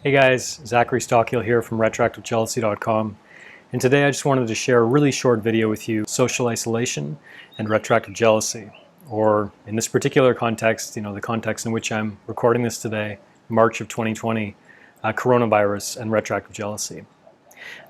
Hey guys, Zachary Stockill here from retroactivejealousy.com, and today I just wanted to share a really short video with you: social isolation and retroactive jealousy, or in this particular context, the context in which I'm recording this today, March of 2020, coronavirus and retroactive jealousy.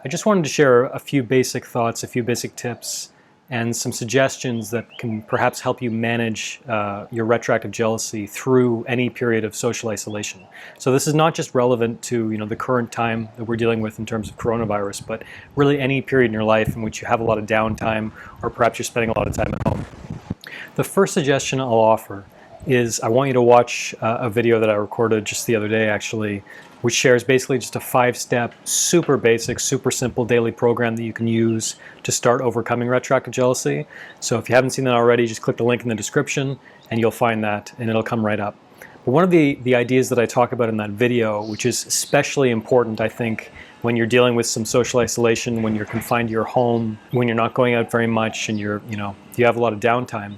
I just wanted to share a few basic thoughts, a few basic tips, and some suggestions that can perhaps help you manage your retroactive jealousy through any period of social isolation. So this is not just relevant to the current time that we're dealing with in terms of coronavirus, but really any period in your life in which you have a lot of downtime, or perhaps you're spending a lot of time at home. The first suggestion I'll offer is I want you to watch a video that I recorded just the other day, actually, which shares basically just a 5-step, super basic, super simple daily program that you can use to start overcoming retroactive jealousy. So if you haven't seen that already, just click the link in the description and you'll find that, and it'll come right up. But one of the ideas that I talk about in that video, which is especially important, I think, when you're dealing with some social isolation, when you're confined to your home, when you're not going out very much, and you have a lot of downtime,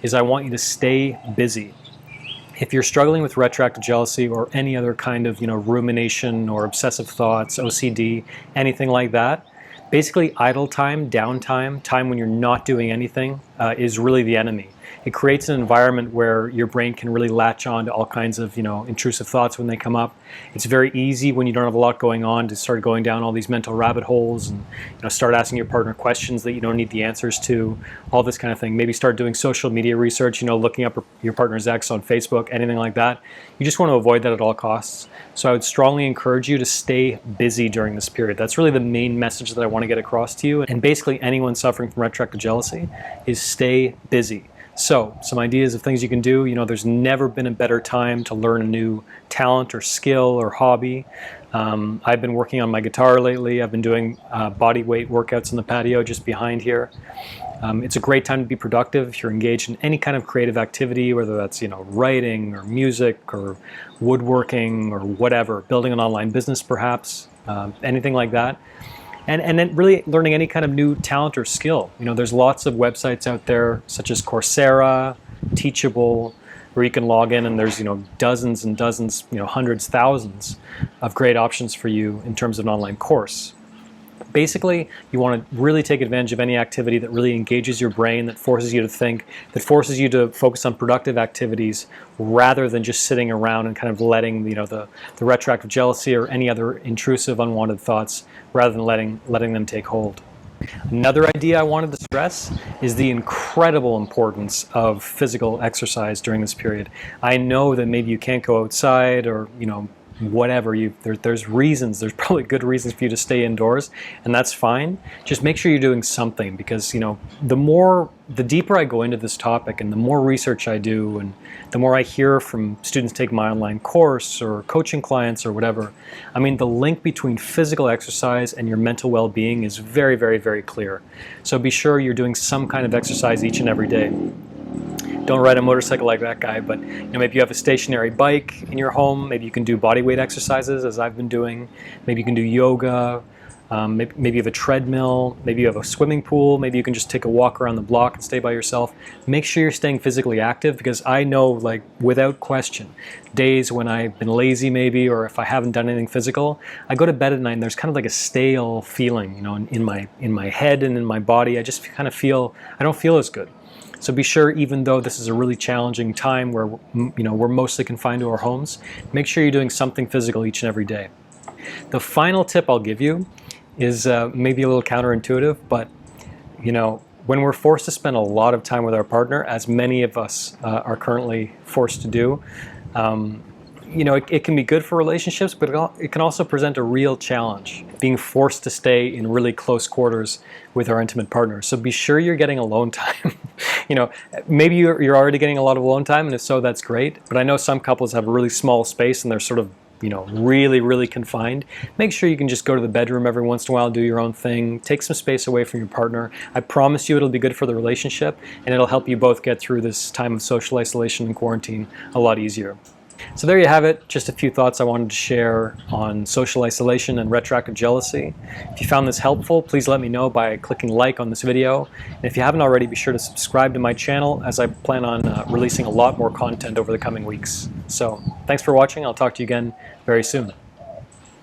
is I want you to stay busy. If you're struggling with retroactive jealousy or any other kind of rumination or obsessive thoughts, OCD, anything like that, basically idle time, downtime, time when you're not doing anything is really the enemy. It creates an environment where your brain can really latch on to all kinds of intrusive thoughts when they come up. It's very easy when you don't have a lot going on to start going down all these mental rabbit holes and start asking your partner questions that you don't need the answers to, all this kind of thing. Maybe start doing social media research, looking up your partner's ex on Facebook, anything like that. You just want to avoid that at all costs. So I would strongly encourage you to stay busy during this period. That's really the main message that I want to get across to you. And basically anyone suffering from retroactive jealousy is stay busy. So, some ideas of things you can do. There's never been a better time to learn a new talent or skill or hobby. I've been working on my guitar lately. I've been doing body weight workouts in the patio just behind here. It's a great time to be productive if you're engaged in any kind of creative activity, whether that's writing or music or woodworking or whatever, building an online business perhaps, anything like that. And then really learning any kind of new talent or skill. There's lots of websites out there such as Coursera, Teachable, where you can log in and there's dozens and dozens, hundreds, thousands of great options for you in terms of an online course. Basically, you want to really take advantage of any activity that really engages your brain, that forces you to think, that forces you to focus on productive activities rather than just sitting around and kind of letting the retroactive jealousy or any other intrusive, unwanted thoughts, rather than letting them take hold. Another idea I wanted to stress is the incredible importance of physical exercise during this period. I know that maybe you can't go outside or whatever, there's probably good reasons for you to stay indoors, and that's fine. Just make sure you're doing something, because the deeper I go into this topic and the more research I do and the more I hear from students taking my online course or coaching clients or whatever, the link between physical exercise and your mental well-being is very, very, very clear. So be sure you're doing some kind of exercise each and every day. Don't ride a motorcycle like that guy, but maybe you have a stationary bike in your home. Maybe you can do body weight exercises, as I've been doing. Maybe you can do yoga. Maybe you have a treadmill. Maybe you have a swimming pool. Maybe you can just take a walk around the block and stay by yourself. Make sure you're staying physically active, because I know, without question, days when I've been lazy maybe, or if I haven't done anything physical, I go to bed at night and there's kind of like a stale feeling, in my head and in my body. I just kind of feel, I don't feel as good. So be sure, even though this is a really challenging time where we're mostly confined to our homes, make sure you're doing something physical each and every day. The final tip I'll give you is maybe a little counterintuitive, but when we're forced to spend a lot of time with our partner, as many of us are currently forced to do, it can be good for relationships, but it can also present a real challenge, being forced to stay in really close quarters with our intimate partner. So be sure you're getting alone time. Maybe you're already getting a lot of alone time, and if so, that's great. But I know some couples have a really small space and they're sort of really, really confined. Make sure you can just go to the bedroom every once in a while, do your own thing, take some space away from your partner. I promise you it'll be good for the relationship, and it'll help you both get through this time of social isolation and quarantine a lot easier. So there you have it, just a few thoughts I wanted to share on social isolation and retroactive jealousy. If you found this helpful, please let me know by clicking like on this video. And if you haven't already, be sure to subscribe to my channel, as I plan on releasing a lot more content over the coming weeks. So thanks for watching. I'll talk to you again very soon.